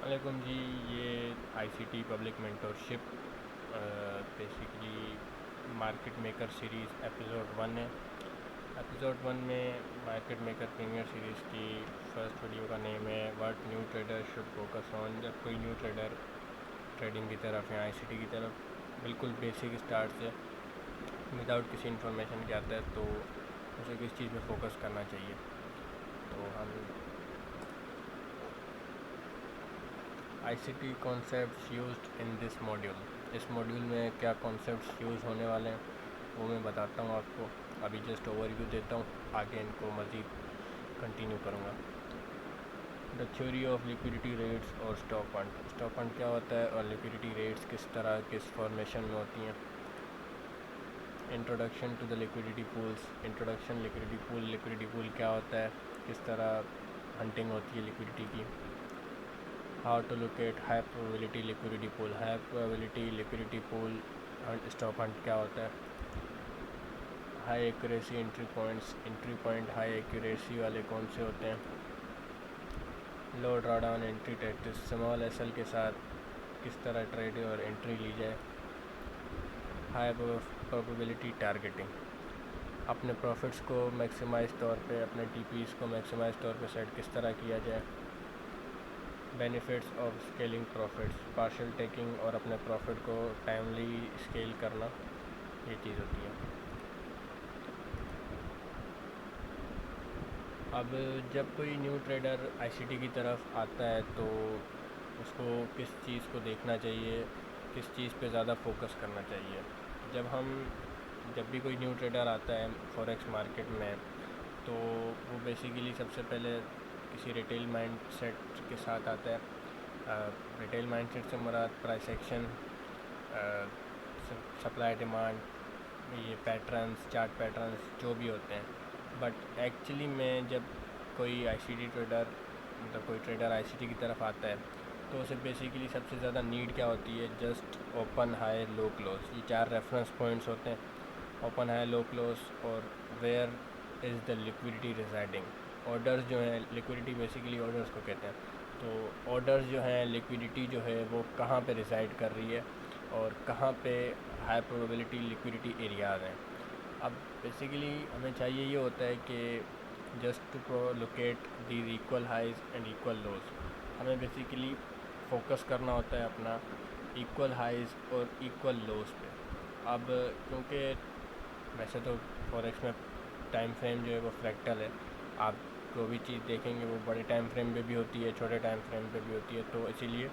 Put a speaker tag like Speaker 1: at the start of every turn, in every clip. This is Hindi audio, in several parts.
Speaker 1: वालेकुम जी। ये ICT public mentorship basically market maker series episode 1 है। एपिसोड 1 में मार्केट मेकर प्रीमियर सीरीज़ की फर्स्ट वीडियो का नेम है what new trader should focus on. जब कोई न्यू ट्रेडर ट्रेडिंग की तरफ या आईसीटी की तरफ बिल्कुल बेसिक स्टार्ट से विदाउट किसी इन्फॉर्मेशन के आता है तो उसे किस चीज़ पे फोकस करना चाहिए। तो हम ICT concepts used in this module, इस मॉड्यूल में क्या कॉन्सेप्ट्स यूज़ होने वाले हैं वो मैं बताता हूँ आपको। अभी जस्ट ओवरव्यू देता हूँ, आगे इनको मज़ीद कंटिन्यू करूँगा। The theory of liquidity rates और स्टॉक फंड। स्टॉक फंड क्या होता है और लिक्विडिटी रेट्स किस तरह किस फॉर्मेशन में होती हैं। Introduction to the liquidity pools. Introduction liquidity pool क्या होता है, किस तरह हंटिंग होती है लिक्विडिटी की। How to locate high probability liquidity pool. High probability liquidity pool stock hunt क्या होता है। High accuracy entry points. Entry point high accuracy वाले कौन से होते हैं। Low drawdown entry tactics. Small SL के साथ किस तरह ट्रेड और एंट्री ली जाए। High probability targeting. अपने प्रॉफिट्स को मैक्सिमाइज तौर पे, अपने टीपीज़ को मैक्सिमाइज तौर पे सेट किस तरह किया जाए। Benefits of scaling profits. Partial taking और अपने प्रॉफिट को टाइमली स्केल करना, ये चीज़ होती है। अब जब कोई न्यू ट्रेडर आईसीटी की तरफ आता है तो उसको किस चीज़ को देखना चाहिए, किस चीज़ पे ज़्यादा फोकस करना चाहिए। जब भी कोई न्यू ट्रेडर आता है फॉरेक्स मार्केट में तो वो बेसिकली सबसे पहले किसी रिटेल माइंडसेट के साथ आता है। रिटेल माइंडसेट से मुराद प्राइस एक्शन, सप्लाई डिमांड, ये पैटर्न्स, चार्ट पैटर्न्स जो भी होते हैं। बट एक्चुअली में जब कोई आईसीटी ट्रेडर मतलब कोई ट्रेडर आईसीटी की तरफ आता है तो उसे बेसिकली सबसे ज़्यादा नीड क्या होती है, just open high low close. ये 4 रेफरेंस पॉइंट्स होते हैं, ओपन हाई लो क्लोज और where is the liquidity residing. Orders जो हैं, लिक्विडिटी बेसिकली ऑर्डर्स को कहते हैं, तो ऑर्डर्स जो हैं, लिक्विडिटी जो है वो कहाँ पे रिसाइड कर रही है और कहाँ पे हाई प्रोबेबिलिटी लिक्विडिटी एरियाज़ हैं। अब बेसिकली हमें चाहिए ये होता है कि just to locate these equal highs and equal lows. हमें बेसिकली फोकस करना होता है अपना इक्वल हाइज और इक्वल लोज पे। अब क्योंकि वैसे तो फॉरेक्स में टाइम फ्रेम जो है वो फ्रैक्टल है, आप जो भी चीज़ देखेंगे वो बड़े टाइम फ्रेम पे भी होती है, छोटे टाइम फ्रेम पे भी होती है। तो इसीलिए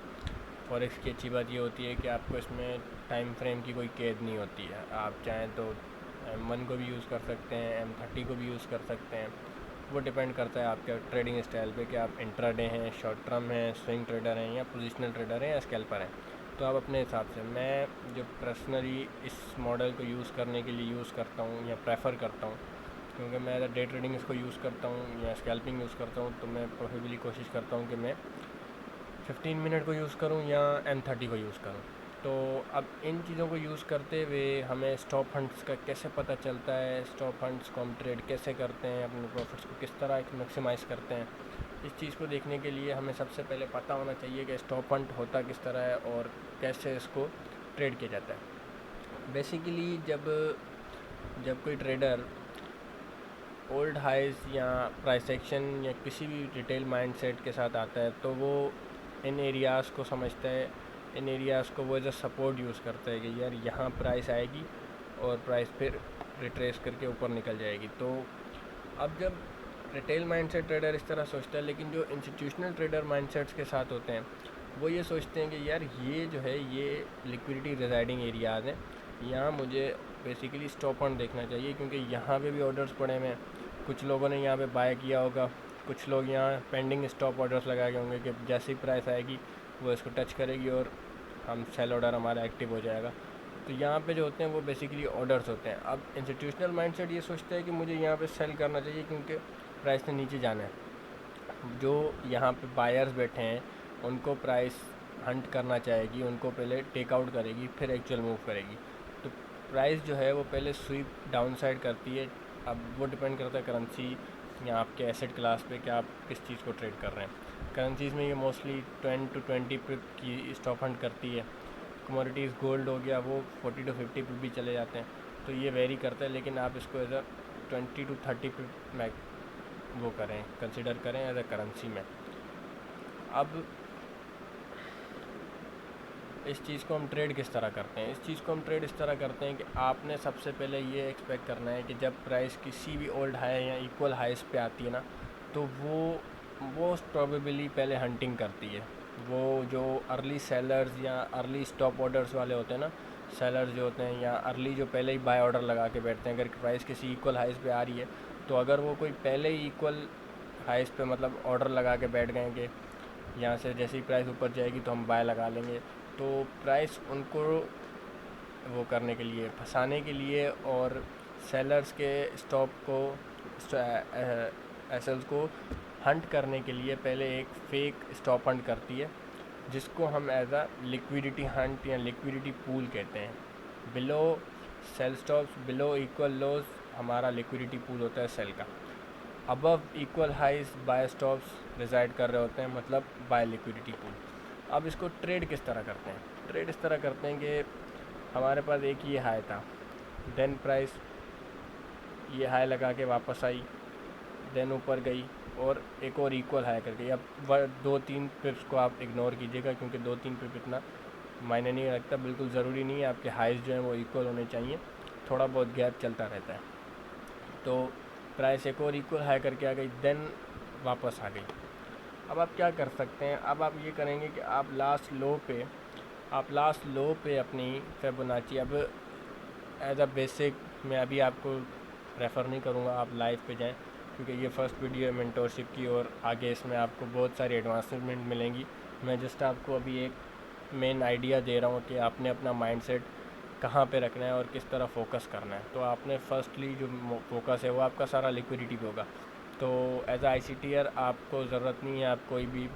Speaker 1: फॉरेक्स की अच्छी बात ये होती है कि आपको इसमें टाइम फ्रेम की कोई कैद नहीं होती है। आप चाहें तो M1 को भी यूज़ कर सकते हैं, M30 को भी यूज़ कर सकते हैं। वो डिपेंड करता है आपके ट्रेडिंग स्टाइल पे कि आप इंट्राडे हैं, शॉर्ट टर्म हैं, स्विंग ट्रेडर हैं या पोजिशनल ट्रेडर हैं या स्कैल्पर हैं। तो आप अपने हिसाब से, मैं जो पर्सनली इस मॉडल को यूज़ करने के लिए यूज़ करता हूँ या प्रेफर करता हूँ, क्योंकि मैं अगर डे ट्रेडिंग इसको यूज़ करता हूँ या स्कैल्पिंग यूज़ करता हूँ तो मैं प्रोफेबली कोशिश करता हूँ कि मैं 15 मिनट को यूज़ करूँ या M30 को यूज़ करूँ। तो अब इन चीज़ों को यूज़ करते हुए हमें स्टॉप हंट्स का कैसे पता चलता है, स्टॉप हंट्स को हम ट्रेड कैसे करते हैं, अपने प्रॉफिट्स को किस तरह मैक्सिमाइज़ करते हैं, इस चीज़ को देखने के लिए हमें सबसे पहले पता होना चाहिए कि स्टॉप हंट होता किस तरह है और कैसे इसको ट्रेड किया जाता है। बेसिकली जब कोई ट्रेडर ओल्ड हाइज या प्राइस एक्शन या किसी भी रिटेल माइंडसेट के साथ आता है तो वो इन एरियाज़ को समझता है, इन एरियाज़ को वो एज अ सपोर्ट यूज़ करता है कि यार यहाँ प्राइस आएगी और प्राइस फिर रिट्रेस करके ऊपर निकल जाएगी। तो अब जब रिटेल माइंडसेट ट्रेडर इस तरह सोचता है, लेकिन जो इंस्टीट्यूशनल ट्रेडर माइंडसेट्स के साथ होते हैं वो ये सोचते हैं कि यार ये जो है ये लिक्विडिटी रिजाइडिंग एरियाज़ हैं, यहाँ मुझे बेसिकली स्टॉप ऑन देखना चाहिए क्योंकि यहाँ पे भी ऑर्डर्स पड़े हुए हैं। कुछ लोगों ने यहाँ पे बाय किया होगा, कुछ लोग यहाँ पेंडिंग स्टॉप ऑर्डर्स लगाए गए होंगे कि जैसे ही प्राइस आएगी वो इसको टच करेगी और हम सेल ऑर्डर हमारा एक्टिव हो जाएगा। तो यहाँ पे जो होते हैं वो बेसिकली ऑर्डर्स होते हैं। अब इंस्टीट्यूशनल माइंडसेट ये सोचता है कि मुझे यहाँ पे सेल करना चाहिए क्योंकि प्राइस ने नीचे जाना है। जो यहाँ पे बायर्स बैठे हैं उनको प्राइस हंट करना चाहेगी, उनको पहले टेक आउट करेगी फिर एक्चुअल मूव करेगी। तो प्राइस जो है वो पहले स्वीप डाउन साइड करती है। अब वो डिपेंड करता है करेंसी या आपके एसेट क्लास पे कि आप किस चीज़ को ट्रेड कर रहे हैं। करेंसीज़ में ये मोस्टली 10 to 20 पिप की स्टॉप हंट करती है। कमोडिटीज़ गोल्ड हो गया वो 40 to 50 पिप भी चले जाते हैं, तो ये वेरी करता है, लेकिन आप इसको एज अ 20 to 30 पिप में वो करें, कंसिडर करें एज अ करेंसी में। अब इस चीज़ को हम ट्रेड किस तरह करते हैं? इस चीज़ को हम ट्रेड इस तरह करते हैं कि आपने सबसे पहले ये एक्सपेक्ट करना है कि जब प्राइस किसी भी ओल्ड हाई या इक्वल हाइस पे आती है ना, तो वो मोस्ट प्रोबेबली पहले हंटिंग करती है। वो जो अर्ली सेलर्स या अर्ली स्टॉप ऑर्डर्स वाले होते हैं ना, सेलर्स जो होते हैं या अर्ली जो पहले ही बाय ऑर्डर लगा के बैठते हैं, अगर प्राइस किसी इक्वल हाइस पे आ रही है, तो अगर वो कोई पहले ही इक्वल हाइस पे मतलब ऑर्डर लगा के बैठ गए कि यहाँ से जैसे ही प्राइस ऊपर जाएगी तो हम बाय लगा लेंगे, तो प्राइस उनको वो करने के लिए, फंसाने के लिए और सेलर्स के स्टॉप को एसेल्स को हंट करने के लिए पहले एक फेक स्टॉप हंट करती है, जिसको हम एज अ लिक्विडिटी हंट या लिक्विडिटी पूल कहते हैं। Below sell stops, below equal lows हमारा लिक्विडिटी पूल होता है सेल का। Above equal highs buy stops reside कर रहे होते हैं, मतलब बाय लिक्विडिटी पूल। अब इसको ट्रेड किस तरह करते हैं? ट्रेड इस तरह करते हैं कि हमारे पास एक ये हाई था, देन प्राइस ये हाई लगा के वापस आई, देन ऊपर गई और एक और इक्वल हाई कर गई। अब 2-3 पिप्स को आप इग्नोर कीजिएगा, क्योंकि 2-3 पिप इतना मायने नहीं रखता। बिल्कुल ज़रूरी नहीं है आपके हाइज जो हैं वो इक्वल होने चाहिए, थोड़ा बहुत गैप चलता रहता है। तो प्राइस एक और इक्वल हाई करके आ गई, देन वापस आ गई। अब आप क्या कर सकते हैं? अब आप ये करेंगे कि आप लास्ट लो पे अपनी फिबोनाची, अब एज अ बेसिक मैं अभी आपको रेफ़र नहीं करूँगा, आप लाइव पे जाएं, क्योंकि ये फ़र्स्ट वीडियो है मेंटोरशिप की और आगे इसमें आपको बहुत सारी एडवांसमेंट मिलेंगी। मैं जस्ट आपको अभी एक मेन आइडिया दे रहा हूँ कि आपने अपना माइंडसेट कहाँ पे रखना है और किस तरह फोकस करना है। तो आपने फर्स्टली जो फोकस है वो आपका सारा लिक्विडिटी पे होगा। तो एज आ ICTer आपको ज़रूरत नहीं है आप कोई भी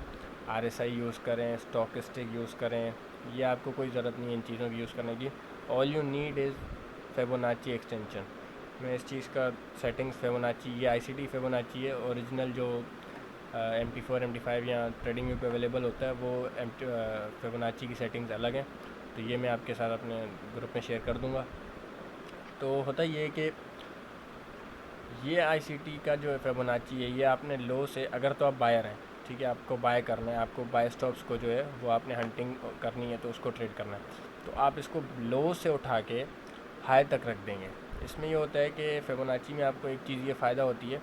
Speaker 1: RSI यूज़ करें, स्टॉकिस्टिक यूज़ करें, ये आपको कोई ज़रूरत नहीं है इन चीज़ों की यूज़ करने की। All you need is Fibonacci extension. मैं इस चीज़ का सेटिंग्स फिबोनाची, ये ICT फिबोनाची है, ओरिजिनल जो MT4 MT5 या ट्रेडिंग व्यू पे अवेलेबल होता है वो फिबोनाची की सेटिंग्स अलग हैं, तो ये मैं आपके साथ अपने ग्रुप में शेयर कर दूंगा। तो होता ये है कि ये ICT का जो फिबोनाची है, ये आपने लो से, अगर तो आप बायर हैं, ठीक है, आपको बाय करना है, आपको बाय स्टॉप्स को जो है वो आपने हंटिंग करनी है, तो उसको ट्रेड करना है, तो आप इसको लो से उठा के हाई तक रख देंगे। इसमें ये होता है कि फिबोनाची में आपको एक चीज़ ये फ़ायदा होती है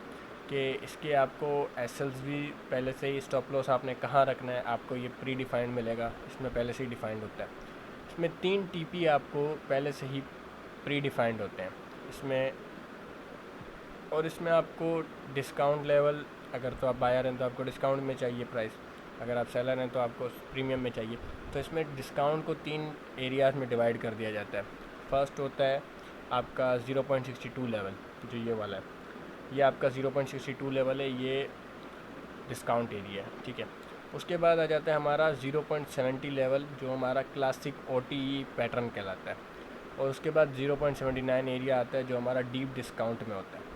Speaker 1: कि इसके आपको एसएल्स भी पहले से ही, स्टॉप लॉस आपने कहाँ रखना है आपको ये प्री डिफाइंड मिलेगा, इसमें पहले से ही डिफाइंड होता है। इसमें 3 TP आपको पहले से ही प्री डिफाइंड होते हैं इसमें, और इसमें आपको डिस्काउंट लेवल, अगर तो आप बायर हैं तो आपको डिस्काउंट में चाहिए प्राइस, अगर आप सेलर हैं तो आपको प्रीमियम में चाहिए। तो इसमें डिस्काउंट को 3 एरियाज़ में डिवाइड कर दिया जाता है। फर्स्ट होता है आपका 0.62 लेवल, जो ये वाला है, ये आपका 0.62 लेवल है, ये डिस्काउंट एरिया है, ठीक है। उसके बाद आ जाता है हमारा 0.70 लेवल, जो हमारा क्लासिक OTE पैटर्न कहलाता है, और उसके बाद 0.79 एरिया आता है जो हमारा डीप डिस्काउंट में होता है।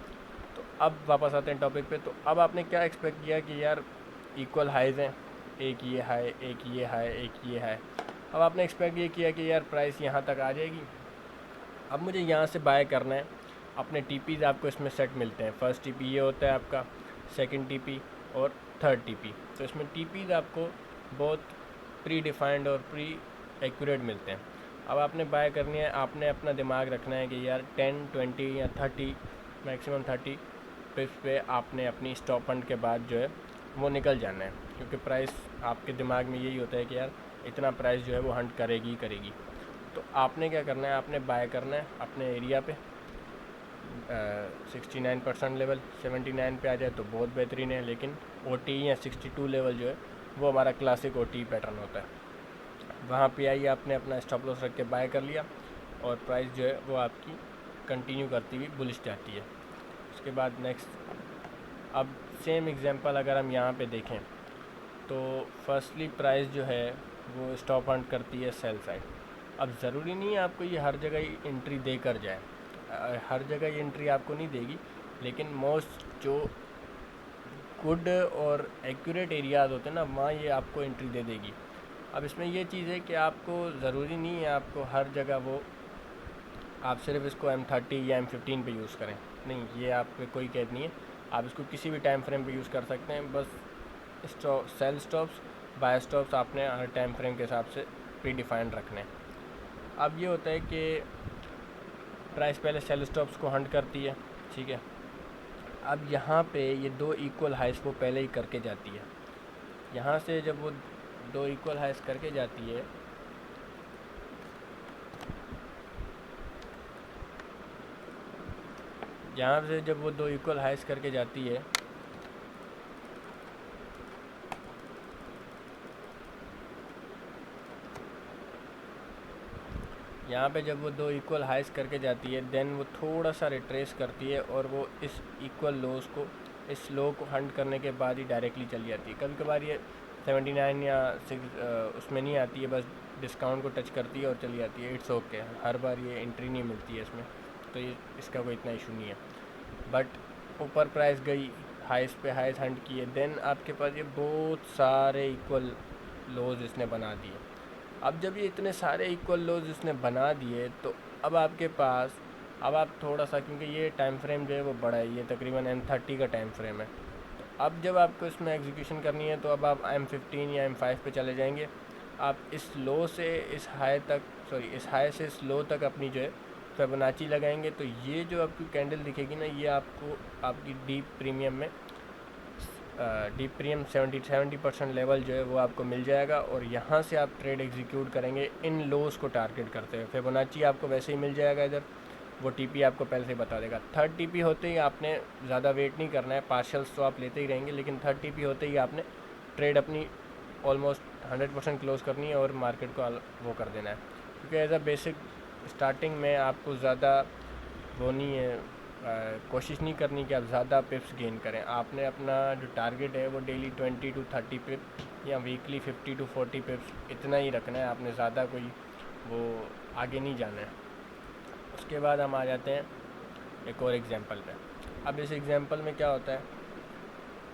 Speaker 1: तो अब वापस आते हैं टॉपिक पे। तो अब आपने क्या एक्सपेक्ट किया कि यार इक्वल हाइज हैं, एक ये हाई, एक ये हाई, एक ये हाई। अब आपने एक्सपेक्ट ये किया कि यार प्राइस यहाँ तक आ जाएगी, अब मुझे यहाँ से बाय करना है। अपने TPs आपको इसमें सेट मिलते हैं। फर्स्ट TP ये होता है आपका, सेकंड TP और थर्ड TP। तो इसमें TPs आपको बहुत प्री डिफाइंड और प्री एक्यूरेट मिलते हैं। अब आपने बाय करनी है, आपने अपना दिमाग रखना है कि यार 10, 20 या 30, मैक्सिमम 30 पिप्स पे आपने अपनी स्टॉप हंट के बाद जो है वो निकल जाना है, क्योंकि प्राइस आपके दिमाग में यही होता है कि यार इतना प्राइस जो है वो हंट करेगी करेगी। तो आपने क्या करना है, आपने बाय करना है अपने एरिया पे 69% लेवल, 79 पे आ जाए तो बहुत बेहतरीन है, लेकिन OTE या 62 लेवल जो है वो हमारा क्लासिक OTE पैटर्न होता है। वहाँ पे आइए, आपने अपना स्टॉप लॉस रख के बाय कर लिया और प्राइस जो है वो आपकी कंटिन्यू करती हुई बुलिश जाती है। उसके बाद नेक्स्ट, अब सेम एग्जांपल अगर हम यहाँ पे देखें तो फर्स्टली प्राइस जो है वो स्टॉप हंट करती है सेल साइड। अब ज़रूरी नहीं है आपको ये हर जगह ही एंट्री देकर जाए, हर जगह ये एंट्री आपको नहीं देगी, लेकिन मोस्ट जो गुड और एक्यूरेट एरियाज़ होते हैं ना, वहाँ ये आपको एंट्री दे देगी। अब इसमें ये चीज़ है कि आपको ज़रूरी नहीं है आपको हर जगह वो आप सिर्फ इसको M30 या M15 पे यूज़ करें, नहीं, ये आप पे कोई कैद नहीं है। आप इसको किसी भी टाइम फ्रेम पे यूज़ कर सकते हैं। बस सेल स्टॉप्स, बाय स्टॉप्स आपने हर टाइम फ्रेम के हिसाब से प्री डिफाइंड रखने हैं। अब ये होता है कि प्राइस पहले सेल स्टॉप्स को हंट करती है, ठीक है। अब यहाँ पे ये 2 इक्वल हाइस वो पहले ही करके जाती है। यहाँ से जब वो 2 इक्वल हाइस करके जाती है, यहाँ से जब वो 2 इक्वल हाइस करके जाती है, यहाँ पे जब वो 2 इक्वल हाइस करके जाती है, देन वो थोड़ा सा रिट्रेस करती है और वो इस इक्वल लोस को, इस लो को हंट करने के बाद ही डायरेक्टली चली जाती है। कभी कभार ये 79 या 6 उसमें नहीं आती है, बस डिस्काउंट को टच करती है और चली जाती है। इट्स ओके, हर बार ये एंट्री नहीं मिलती है इसमें, तो ये इसका कोई इतना इशू नहीं है। बट ऊपर प्राइस गई, हाइस पे हाइस हंट किए, देन आपके पास ये बहुत सारे इक्वल लोज इसने बना दिए। अब जब ये इतने सारे इक्वल लोज इसने बना दिए, तो अब आपके पास, अब आप थोड़ा सा, क्योंकि ये टाइम फ्रेम जो है वो बड़ा है, ये तकरीबन M30 का टाइम फ्रेम है, तो अब जब आपको इसमें एग्जीक्यूशन करनी है तो अब आप M15 या M5 पे चले जाएंगे। आप इस लो से इस हाई तक, सॉरी इस हाई से इस लो तक अपनी जो है फिबोनाची लगाएंगे, तो ये जो आपकी कैंडल दिखेगी ना, ये आपको आपकी डीप प्रीमियम में डीप प्रीमियम 70% लेवल जो है वो आपको मिल जाएगा। और यहाँ से आप ट्रेड एग्जीक्यूट करेंगे इन लोस को टारगेट करते हुए। फिबोनाची आपको वैसे ही मिल जाएगा इधर, वो टीपी आपको पहले से बता देगा। थर्ड टीपी होते ही आपने ज़्यादा वेट नहीं करना है, पार्शल्स तो आप लेते ही रहेंगे, लेकिन थर्ड टीपी होते ही आपने ट्रेड अपनी ऑलमोस्ट 100% क्लोज करनी है और मार्केट को वो कर देना है। क्योंकि एज अ बेसिक स्टार्टिंग में आपको ज़्यादा वो नहीं है, कोशिश नहीं करनी कि आप ज़्यादा पिप्स गेन करें। आपने अपना जो टारगेट है वो डेली 20 to 30 पिप या वीकली 50 to 40 पिप्स इतना ही रखना है। आपने ज़्यादा कोई वो आगे नहीं जाना है। उसके बाद हम आ जाते हैं एक और एग्जांपल पे। अब इस एग्जांपल में क्या होता है,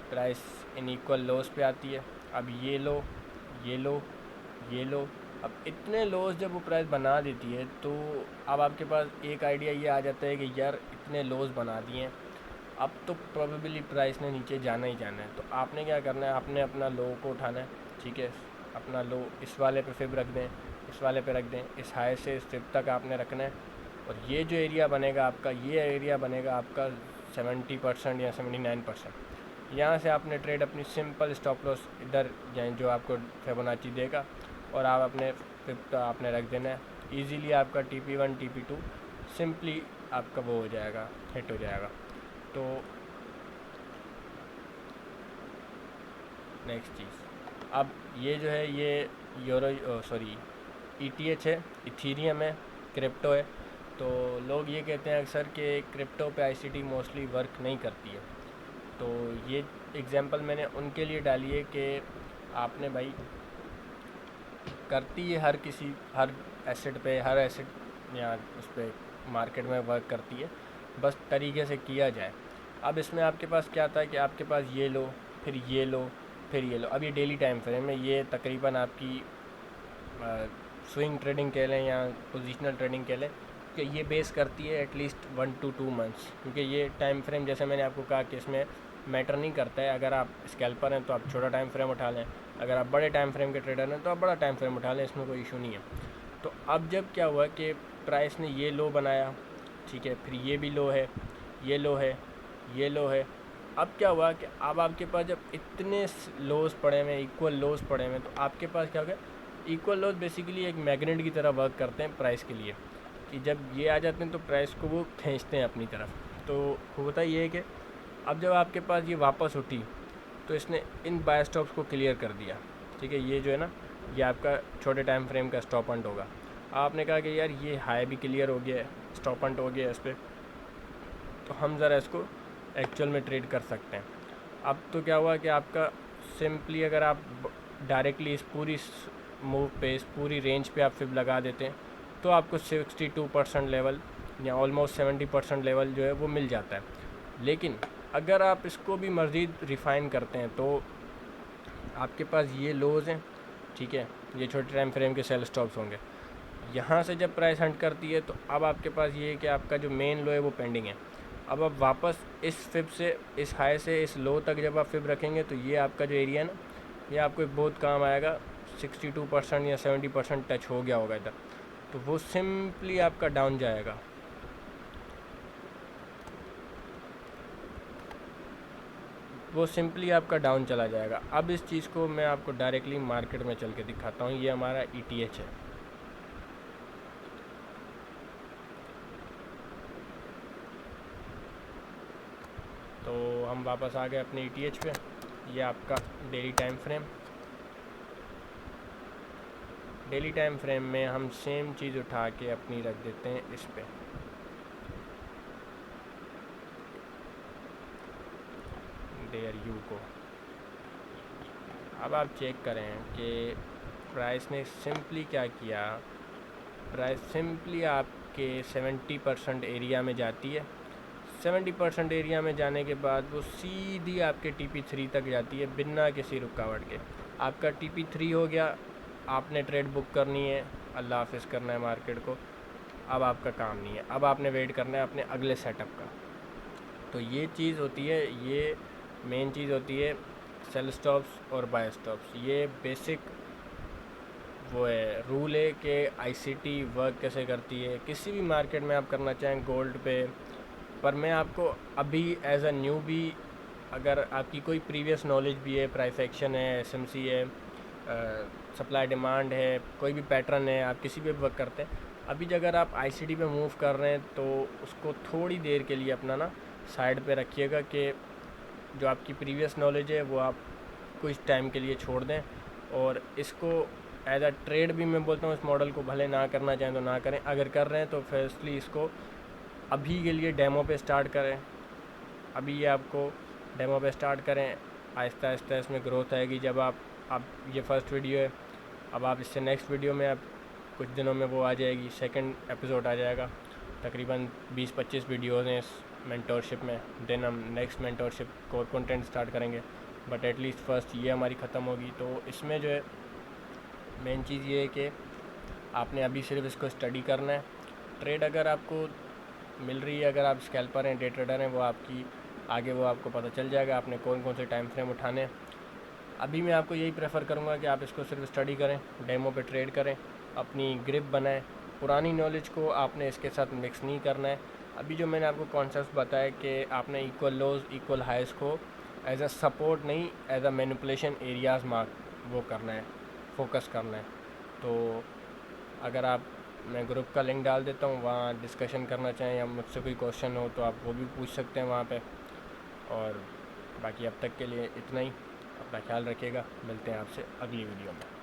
Speaker 1: प्राइस इन इक्वल लोस पे आती है। अब ये लो, ये लो, ये लो, अब इतने लॉस जब वो प्राइस बना देती है, तो अब आपके पास एक आइडिया ये आ जाता है कि यार इतने लॉस बना दिए हैं, अब तो प्रोबेबली प्राइस ने नीचे जाना ही जाना है। तो आपने क्या करना है, आपने अपना लो को उठाना है, ठीक है। अपना लो इस वाले पे फिब रख दें, इस वाले पे रख दें, इस हाई से इस फिब तक आपने रखना है। और ये जो एरिया बनेगा आपका, ये एरिया बनेगा आपका 70% या 79%। यहाँ से आपने ट्रेड अपनी सिंपल स्टॉप लॉस इधर जो आपको फिबोनाची देगा, और आप अपने फिफ्थ आपने रख देना है। इजीली आपका TP1 TP2 सिंपली आपका वो हो जाएगा, हिट हो जाएगा। तो नेक्स्ट चीज़, अब ये जो है ये ETH है, इथीरियम है, क्रिप्टो है। तो लोग ये कहते हैं अक्सर कि क्रिप्टो पे ICT मोस्टली वर्क नहीं करती है। तो ये एग्जांपल मैंने उनके लिए डाली है कि आपने भाई करती है हर एसेट पे, हर एसेट या उस पर मार्केट में वर्क करती है, बस तरीके से किया जाए। अब इसमें आपके पास क्या आता है कि आपके पास ये लो, फिर ये लो, फिर ये लो। अब ये डेली टाइम फ्रेम है, ये तकरीबन आपकी स्विंग ट्रेडिंग कह लें या पोजिशनल ट्रेडिंग कह लें, कि ये बेस करती है एटलीस्ट 1 to 2 मंथ्स। क्योंकि ये टाइम फ्रेम, जैसे मैंने आपको कहा कि इसमें मैटर नहीं करता है। अगर आप स्कैल्पर हैं तो आप छोटा टाइम फ्रेम उठा लें, अगर आप बड़े टाइम फ्रेम के ट्रेडर हैं तो आप बड़ा टाइम फ्रेम उठा लें, इसमें कोई इशू नहीं है। तो अब जब क्या हुआ कि प्राइस ने ये लो बनाया, ठीक है, फिर ये भी लो है, ये लो है, ये लो है। अब क्या हुआ कि अब आपके पास जब इतने लोस पड़े हुए, इक्वल लोस पड़े हुए, तो आपके पास क्या हो गया, इक्वल लोस बेसिकली एक मैग्नेट की तरह वर्क करते हैं प्राइस के लिए, कि जब ये आ जाते हैं तो प्राइस को वो खींचते हैं अपनी तरफ। तो होता ये है कि अब जब आपके पास ये वापस उठी तो इसने इन बाय स्टॉप्स को क्लियर कर दिया, ठीक है। ये जो है ना, ये आपका छोटे टाइम फ्रेम का स्टॉप एंड होगा। आपने कहा कि यार ये हाई भी क्लियर हो गया है, स्टॉप एंड हो गया है इस पर, तो हम ज़रा इसको एक्चुअल में ट्रेड कर सकते हैं। अब तो क्या हुआ कि आपका सिंपली अगर आप डायरेक्टली इस पूरी मूव पे, इस पूरी रेंज पे आप फिब लगा देते हैं, तो आपको 62% लेवल या ऑलमोस्ट 70% लेवल जो है वो मिल जाता है। लेकिन अगर आप इसको भी मज़ीद रिफ़ाइन करते हैं तो आपके पास ये लोज़ हैं, ठीक है, ये छोटे टाइम फ्रेम के सेल स्टॉप्स होंगे। यहाँ से जब प्राइस हंट करती है तो अब आपके पास ये है कि आपका जो मेन लो है वो पेंडिंग है। अब आप वापस इस फिब से, इस हाई से इस लो तक जब आप फिब रखेंगे तो ये आपका जो एरिया है ना, ये आपको बहुत काम आएगा। 62% या 70% टच हो गया होगा इधर, तो वो सिंपली आपका डाउन जाएगा। वो सिंपली आपका डाउन चला जाएगा। अब इस चीज़ को मैं आपको डायरेक्टली मार्केट में चल के दिखाता हूँ। ये हमारा ETH है, तो हम वापस आ गए अपने ETH पे। ये आपका daily time frame, daily time frame में हम सेम चीज़ उठा के अपनी रख देते हैं इस पे। डेयर यू को अब आप चेक करें कि प्राइस ने सिंपली क्या किया। प्राइस सिंपली आपके 70% एरिया में जाती है। 70% एरिया में जाने के बाद वो सीधी आपके TP3 तक जाती है बिना किसी रुकावट के। आपका TP3 हो गया, आपने ट्रेड बुक करनी है, अल्लाह हाफिज़ करना है मार्केट को। अब आपका काम नहीं है, अब आपने वेट करना है अपने अगले सेटअप का। तो ये चीज़ होती है, ये मेन चीज़ होती है सेल स्टॉप्स और बाय स्टॉप्स। ये बेसिक वो है, रूल है कि ICT वर्क कैसे करती है। किसी भी मार्केट में आप करना चाहें गोल्ड पे, पर मैं आपको अभी एज अ न्यू भी, अगर आपकी कोई प्रीवियस नॉलेज भी है, प्राइस एक्शन है, SMC है, सप्लाई डिमांड है, कोई भी पैटर्न है, आप किसी पे वर्क करते हैं, अभी अगर आप ICT पे मूव कर रहे हैं तो उसको थोड़ी देर के लिए अपना ना साइड पे रखिएगा कि जो आपकी प्रीवियस नॉलेज है वो आप कुछ टाइम के लिए छोड़ दें। और इसको एज अ ट्रेड भी मैं बोलता हूँ, इस मॉडल को भले ना करना चाहें तो ना करें, अगर कर रहे हैं तो फर्स्टली इसको अभी के लिए डेमो पे स्टार्ट करें। अभी ये आपको डेमो पे स्टार्ट करें, आहिस्ता आहिस्ता इसमें ग्रोथ आएगी। जब आप अब ये फर्स्ट वीडियो है, अब आप इससे नेक्स्ट वीडियो में आप कुछ दिनों में वो आ जाएगी, सेकंड एपिसोड आ जाएगा। तकरीबन 20-25 वीडियोज़ हैं इस मेंटोरशिप में। देन हम next mentorship core content start करेंगे, बट एटलीस्ट फर्स्ट ये हमारी ख़त्म होगी। तो इसमें जो है मेन चीज़ ये है कि आपने अभी सिर्फ इसको स्टडी करना है। ट्रेड अगर आपको मिल रही है, अगर आप स्कैल्पर हैं, डे ट्रेडर हैं, वो आपकी आगे वो आपको पता चल जाएगा आपने कौन कौन से टाइम फ्रेम उठाने हैं। अभी मैं आपको यही प्रेफर करूँगा कि आप इसको सिर्फ स्टडी करें, डेमो पे ट्रेड करें, अपनी ग्रिप बनाएं। पुरानी नॉलेज को आपने इसके साथ मिक्स नहीं करना है। अभी जो मैंने आपको कॉन्सेप्ट बताया कि आपने इक्वल लोज इक्वल हाइज को एज अ सपोर्ट नहीं, as a manipulation areas mark वो करना है, फोकस करना है। तो अगर आप, मैं ग्रुप का लिंक डाल देता हूँ, वहाँ डिस्कशन करना चाहें या मुझसे कोई क्वेश्चन हो तो आप वो भी पूछ सकते हैं वहाँ पे। और बाकी अब तक के लिए इतना ही। अपना ख्याल रखिएगा, मिलते हैं आपसे अगली वीडियो में।